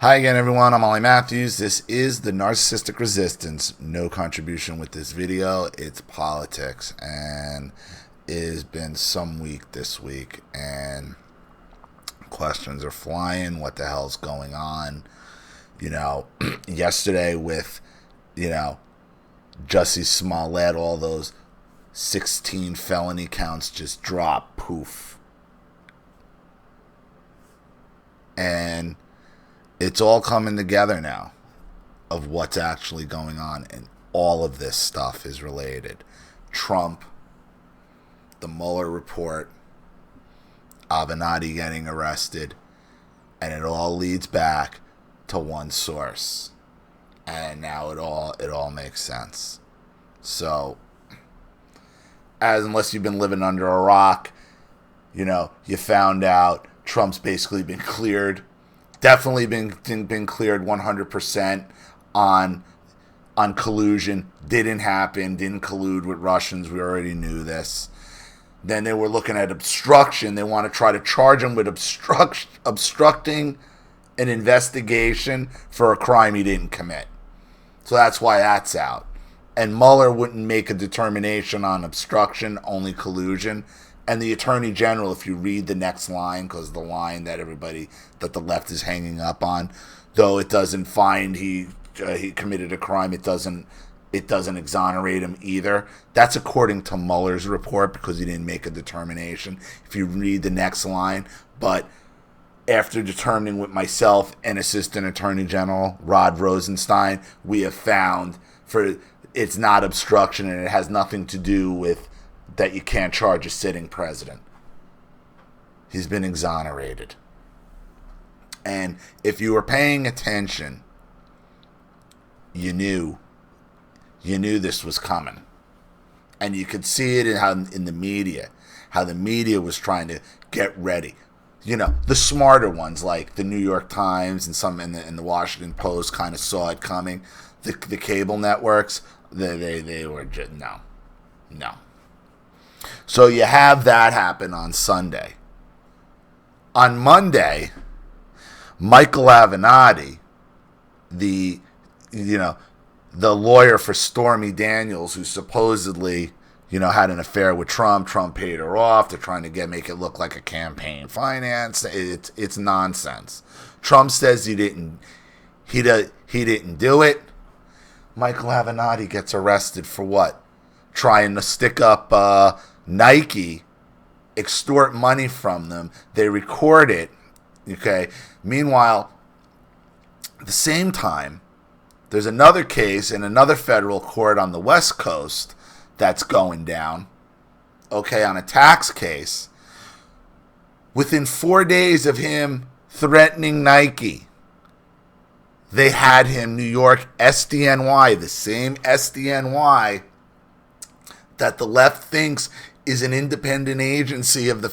Hi again, everyone. I'm Ollie Matthews. This is the Narcissistic Resistance. No contribution with this video. It's politics, and it has been some week this week, and questions are flying. What the hell's going on? Yesterday with, Jussie Smollett, all those 16 felony counts just dropped, poof. And it's all coming together now of what's actually going on, and all of this stuff is related. Trump, the Mueller report, Avenatti getting arrested, and it all leads back to one source. And now it all makes sense. So, unless you've been living under a rock, you found out Trump's basically been cleared. Definitely been cleared 100% on collusion. Didn't happen. Didn't collude with Russians. We already knew this. Then they were looking at obstruction. They want to try to charge him with obstructing an investigation for a crime he didn't commit. So that's why that's out. And Mueller wouldn't make a determination on obstruction, only collusion. And the Attorney General, if you read the next line, because the line that the left is hanging up on, though it doesn't find he committed a crime, it doesn't exonerate him either. That's according to Mueller's report, because he didn't make a determination. If you read the next line, but after determining with myself and Assistant Attorney General Rod Rosenstein, we have found it's not obstruction, and it has nothing to do with that you can't charge a sitting president. He's been exonerated. And if you were paying attention, you knew this was coming. And you could see it in the media, how the media was trying to get ready. The smarter ones, like the New York Times and some in the Washington Post, kind of saw it coming. The cable networks, they were just no. So you have that happen on Sunday. On Monday, Michael Avenatti, the lawyer for Stormy Daniels, who supposedly, had an affair with Trump. Trump paid her off. They're trying to make it look like a campaign finance. It's nonsense. Trump says he didn't do it. Michael Avenatti gets arrested for what? Trying to stick up Nike, extort money from them. They record it. Okay. Meanwhile, at the same time, there's another case in another federal court on the West Coast that's going down. Okay, on a tax case. Within 4 days of him threatening Nike, they had him, New York SDNY, the same SDNY that the left thinks is an independent agency of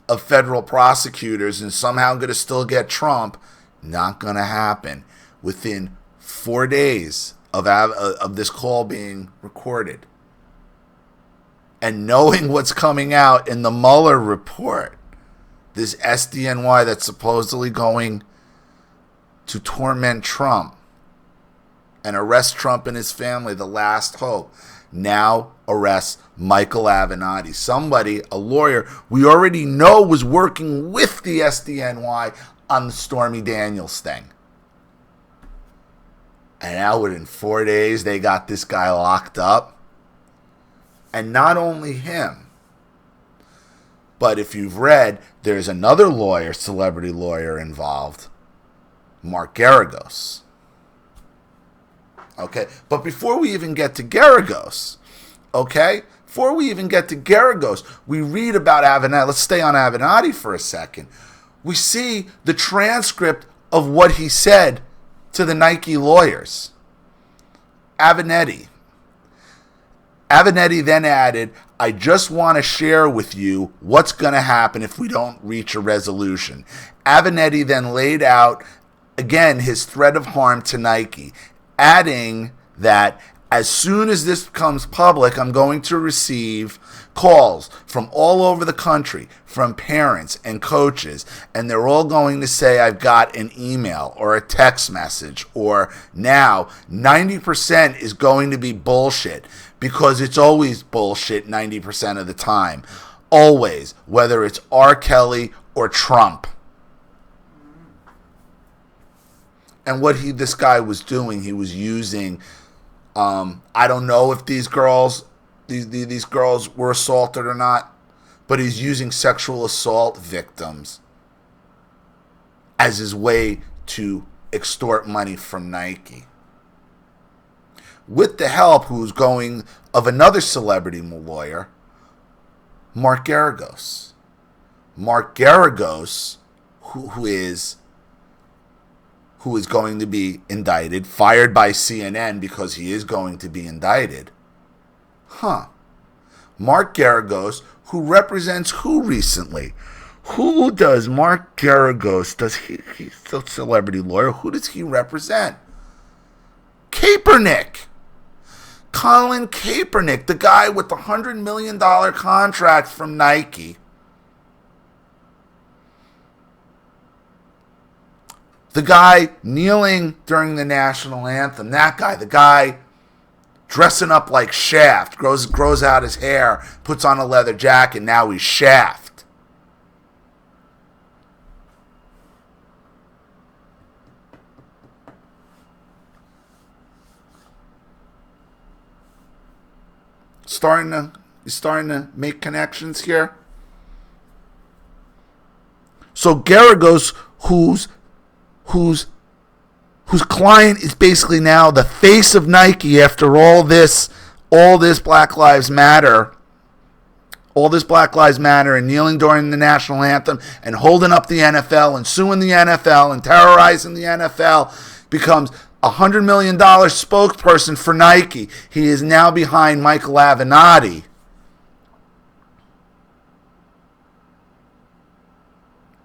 of federal prosecutors and somehow going to still get Trump. Not going to happen. Within 4 days of this call being recorded, and knowing what's coming out in the Mueller report, this SDNY that's supposedly going to torment Trump and arrest Trump and his family, the last hope, now arrests Michael Avenatti, somebody, a lawyer we already know was working with the SDNY on the Stormy Daniels thing. And now within 4 days, they got this guy locked up. And not only him, but if you've read, there's another lawyer, celebrity lawyer involved, Mark Geragos. Okay, but before we even get to Geragos, we read about Avenatti. Let's stay on Avenatti for a second. We see the transcript of what he said to the Nike lawyers. Avenatti then added, "I just want to share with you what's going to happen if we don't reach a resolution." Avenatti then laid out, again, his threat of harm to Nike, adding that as soon as this becomes public, I'm going to receive calls from all over the country, from parents and coaches, and they're all going to say, I've got an email or a text message, or now 90% is going to be bullshit, because it's always bullshit 90% of the time. Always, whether it's R. Kelly or Trump. And what this guy was doing, he was using, I don't know if these girls were assaulted or not, but he's using sexual assault victims as his way to extort money from Nike. With the help of another celebrity lawyer, Mark Geragos. Mark Geragos, who is going to be indicted, fired by CNN because he is going to be indicted. Mark Geragos, who represents who recently? Who does Mark Geragos, he's a celebrity lawyer, who does he represent? Kaepernick. Colin Kaepernick, the guy with the $100 million contract from Nike. The guy kneeling during the national anthem, that guy, the guy dressing up like Shaft, grows out his hair, puts on a leather jacket, now he's Shaft. You're starting to make connections here. So Geragos, whose client is basically now the face of Nike after all this Black Lives Matter, and kneeling during the national anthem and holding up the NFL and suing the NFL and terrorizing the NFL, becomes a $100 million spokesperson for Nike. He is now behind Michael Avenatti.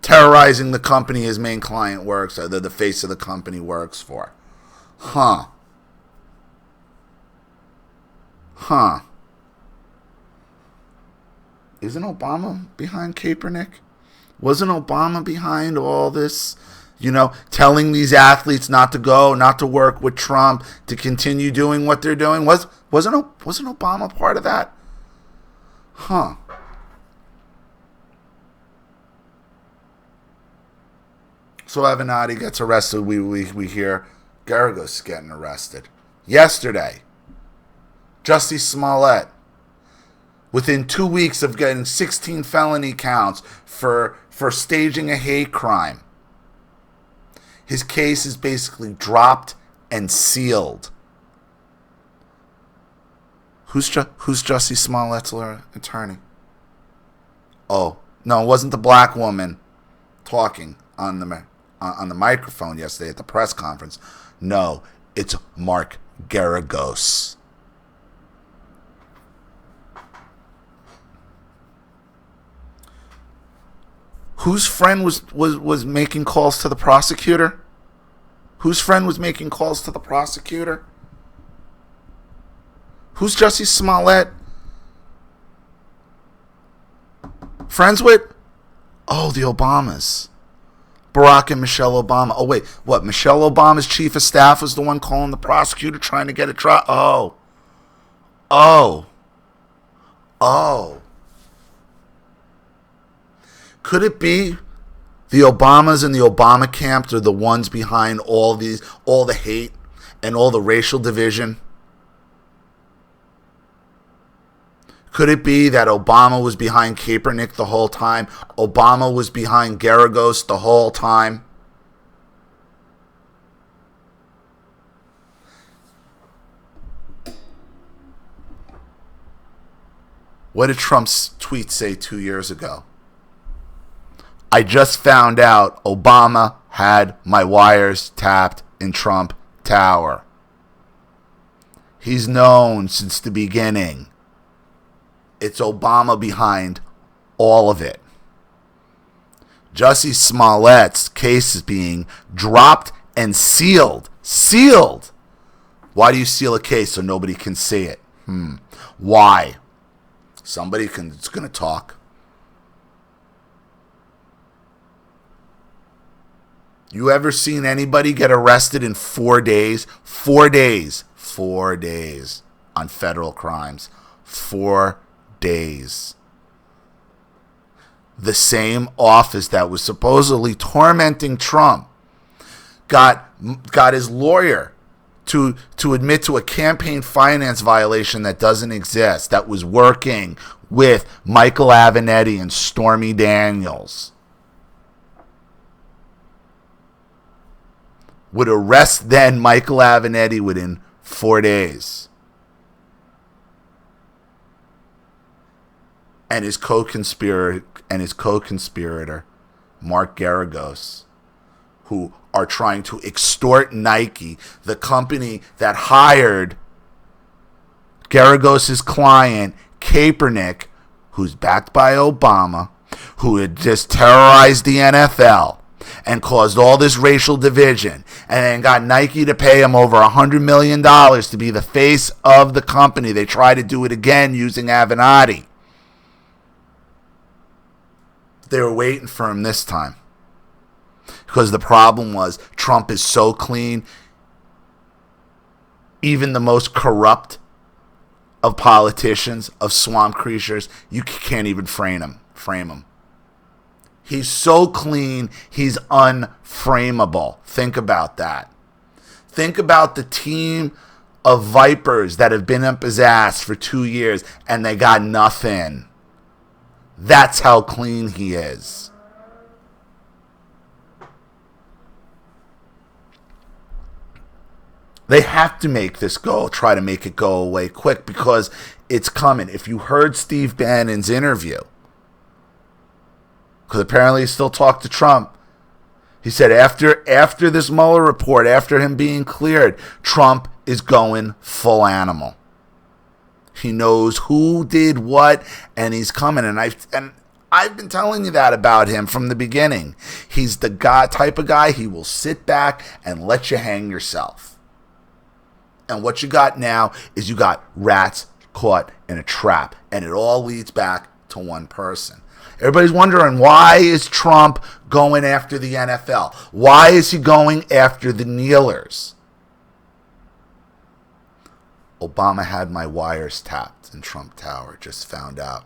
Terrorizing the company his main client works, or the face of the company works for. Isn't Obama behind Kaepernick? Wasn't Obama behind all this? Telling these athletes not to go, not to work with Trump, to continue doing what they're doing. Wasn't Obama part of that? So Avenatti gets arrested. We hear Geragos getting arrested. Yesterday, Jussie Smollett, within 2 weeks of getting 16 felony counts for staging a hate crime, his case is basically dropped and sealed. Who's Jussie Smollett's attorney? Oh, no, it wasn't the black woman talking on the microphone yesterday at the press conference. No, it's Mark Geragos. Whose friend was making calls to the prosecutor? Whose friend was making calls to the prosecutor? Who's Jussie Smollett friends with? Oh, the Obamas. Barack and Michelle Obama. Oh, wait. What? Michelle Obama's chief of staff was the one calling the prosecutor trying to get a trial? Oh. Could it be the Obamas and the Obama camp are the ones behind all the hate and all the racial division? Could it be that Obama was behind Kaepernick the whole time? Obama was behind Geragos the whole time? What did Trump's tweet say 2 years ago? I just found out Obama had my wires tapped in Trump Tower. He's known since the beginning. It's Obama behind all of it. Jussie Smollett's case is being dropped and sealed. Sealed! Why do you seal a case so nobody can see it? Why? It's going to talk. You ever seen anybody get arrested in 4 days? 4 days. 4 days on federal crimes. 4 days. The same office that was supposedly tormenting Trump got his lawyer to admit to a campaign finance violation that doesn't exist, that was working with Michael Avenatti and Stormy Daniels. Would arrest then Michael Avenatti within 4 days. And his co-conspirator, Mark Geragos, who are trying to extort Nike, the company that hired Geragos' client, Kaepernick, who's backed by Obama, who had just terrorized the NFL and caused all this racial division, and then got Nike to pay him over $100 million to be the face of the company. They try to do it again using Avenatti. They were waiting for him this time. Because the problem was Trump is so clean, even the most corrupt of politicians, of swamp creatures, you can't even frame him. He's so clean, he's unframeable. Think about that. Think about the team of vipers that have been up his ass for 2 years and they got nothing. That's how clean he is. They have to make this try to make it go away quick because it's coming. If you heard Steve Bannon's interview, because apparently he still talked to Trump, he said after this Mueller report, after him being cleared, Trump is going full animal. He knows who did what, and he's coming. And I've been telling you that about him from the beginning. He's the type of guy, he will sit back and let you hang yourself. And what you got now is you got rats caught in a trap. And it all leads back to one person. Everybody's wondering, why is Trump going after the NFL? Why is he going after the kneelers? Obama had my wires tapped in Trump Tower, just found out.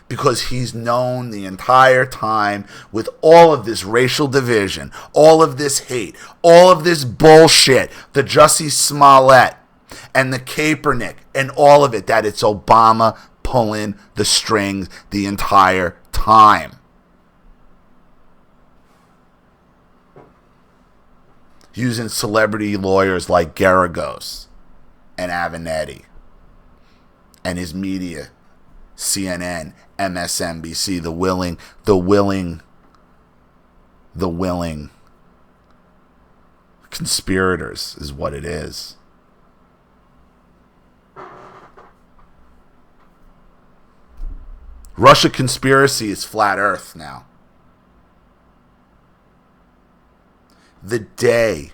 Because he's known the entire time with all of this racial division, all of this hate, all of this bullshit, the Jussie Smollett and the Kaepernick and all of it, that it's Obama pulling the strings the entire time. Using celebrity lawyers like Geragos and Avenatti and his media, CNN, MSNBC, the willing conspirators is what it is. Russia conspiracy is flat earth now. The day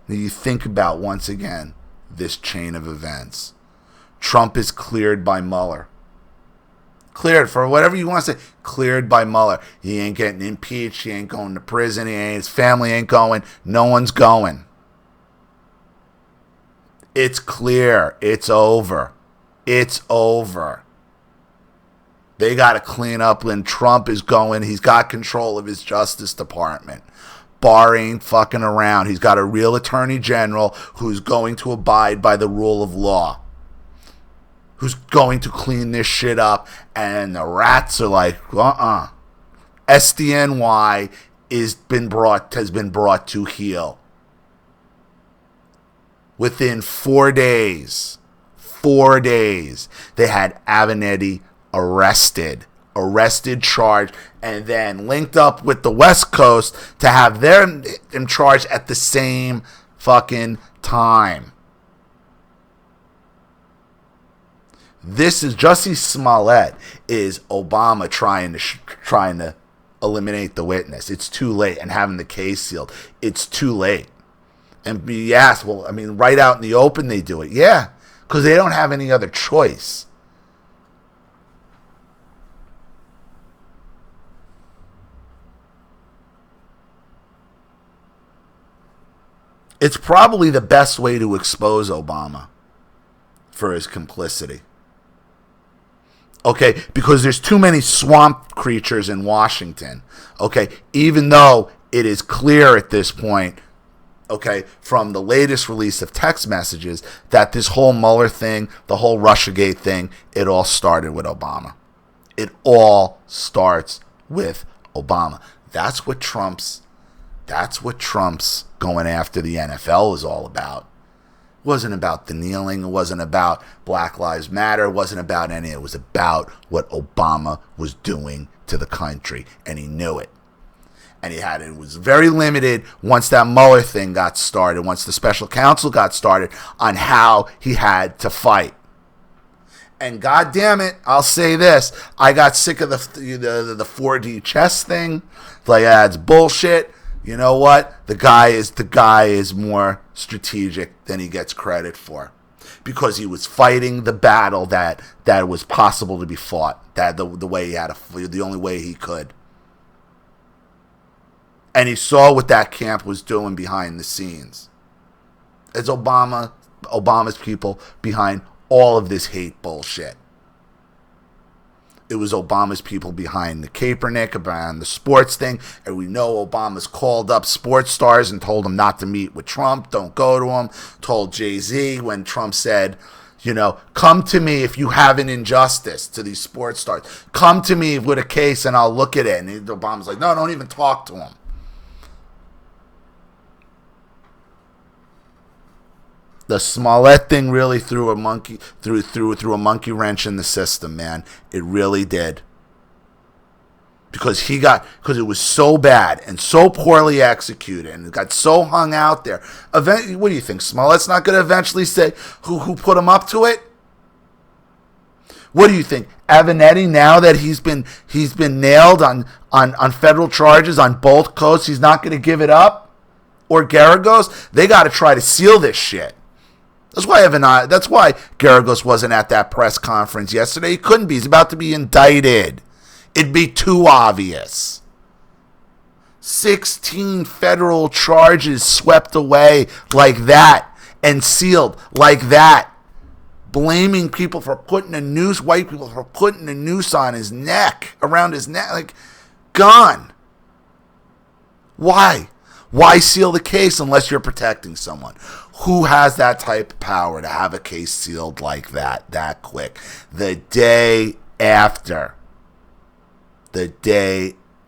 that you think about, once again, this chain of events, Trump is cleared by Mueller. Cleared for whatever you want to say. Cleared by Mueller. He ain't getting impeached. He ain't going to prison. His family ain't going. No one's going. It's clear. It's over. It's over. They got to clean up when Trump is going. He's got control of his Justice Department. Barr ain't fucking around. He's got a real attorney general who's going to abide by the rule of law, who's going to clean this shit up. And the rats are like, SDNY has been brought to heel. Within 4 days, they had Avenatti arrested, charged, and then linked up with the West Coast to have them charged at the same fucking time. This is Jussie Smollett is Obama trying to eliminate the witness. It's too late, and having the case sealed. It's too late. And be asked, well, I mean, right out in the open they do it. Yeah, because they don't have any other choice. It's probably the best way to expose Obama for his complicity. Okay, because there's too many swamp creatures in Washington. Okay, even though it is clear at this point, okay, from the latest release of text messages, that this whole Mueller thing, the whole Russiagate thing, it all started with Obama. It all starts with Obama. That's what Trump's going after the NFL is all about. It wasn't about the kneeling. It wasn't about Black Lives Matter. It wasn't about any. It was about what Obama was doing to the country, and he knew it. And it was very limited once that Mueller thing got started, once the special counsel got started, on how he had to fight. And God damn it, I'll say this: I got sick of the 4D chess thing. Like, it's bullshit. You know what? The guy is more strategic than he gets credit for, because he was fighting the battle that was possible to be fought. That the way he had the only way he could. And he saw what that camp was doing behind the scenes. It's Obama's people behind all of this hate bullshit. It was Obama's people behind the Kaepernick, behind the sports thing. And we know Obama's called up sports stars and told them not to meet with Trump. Don't go to him. Told Jay-Z when Trump said, come to me if you have an injustice, to these sports stars. Come to me with a case and I'll look at it. And Obama's like, no, don't even talk to him. The Smollett thing really threw a monkey wrench in the system, man. It really did. Because it was so bad and so poorly executed, and it got so hung out there. What do you think? Smollett's not going to eventually say who put him up to it? What do you think? Avenatti, now that he's been nailed on federal charges on both coasts, he's not going to give it up? Or Geragos? They got to try to seal this shit. That's why Geragos wasn't at that press conference yesterday. He couldn't be. He's about to be indicted. It'd be too obvious. 16 federal charges swept away like that and sealed like that. Blaming people for putting white people for putting a noose on his neck, around his neck. Like, gone. Why? Why seal the case unless you're protecting someone? Who has that type of power to have a case sealed like that quick? The day after the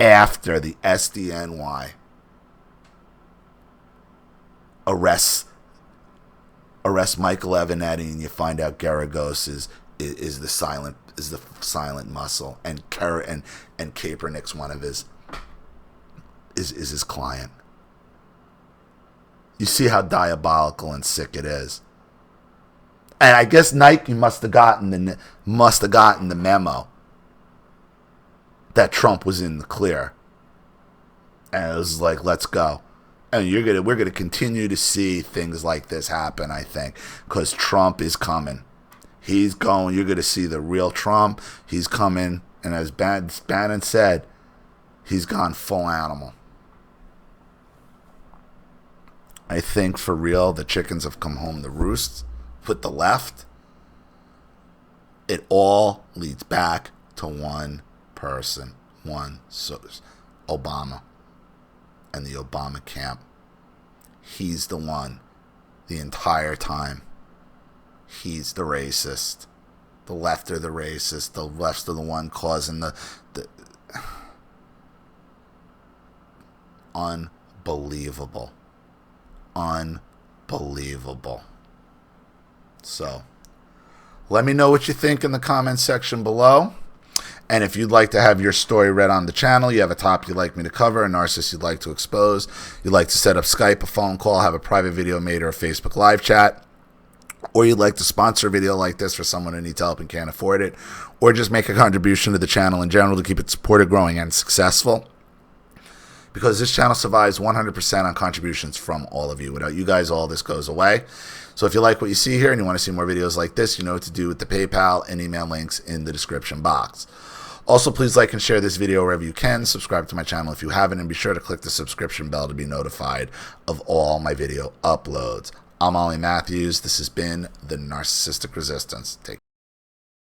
SDNY arrests Michael Avenatti, and you find out Geragos is the silent muscle, and Kaepernick's one of his his client. You see how diabolical and sick it is. And I guess Nike must have gotten the memo that Trump was in the clear. And it was like, let's go. And we're gonna continue to see things like this happen, I think, because Trump is coming. He's going. You're gonna see the real Trump. He's coming, and as Bannon said, he's gone full animal. I think for real, the chickens have come home to roost with the left. It all leads back to one person, one source, Obama and the Obama camp. He's the one the entire time. He's the racist. The left are the racist. The left are the one causing the unbelievable. Unbelievable. So, let me know what you think in the comments section below. And if you'd like to have your story read on the channel, you have a topic you'd like me to cover, a narcissist you'd like to expose, you'd like to set up Skype, a phone call, have a private video made, or a Facebook live chat, or you'd like to sponsor a video like this for someone who needs help and can't afford it, or just make a contribution to the channel in general to keep it supported, growing, and successful. Because this channel survives 100% on contributions from all of you. Without you guys, all this goes away. So if you like what you see here and you want to see more videos like this, you know what to do with the PayPal and email links in the description box. Also, please like and share this video wherever you can. Subscribe to my channel if you haven't, and be sure to click the subscription bell to be notified of all my video uploads. I'm Ollie Matthews. This has been The Narcissistic Resistance. Take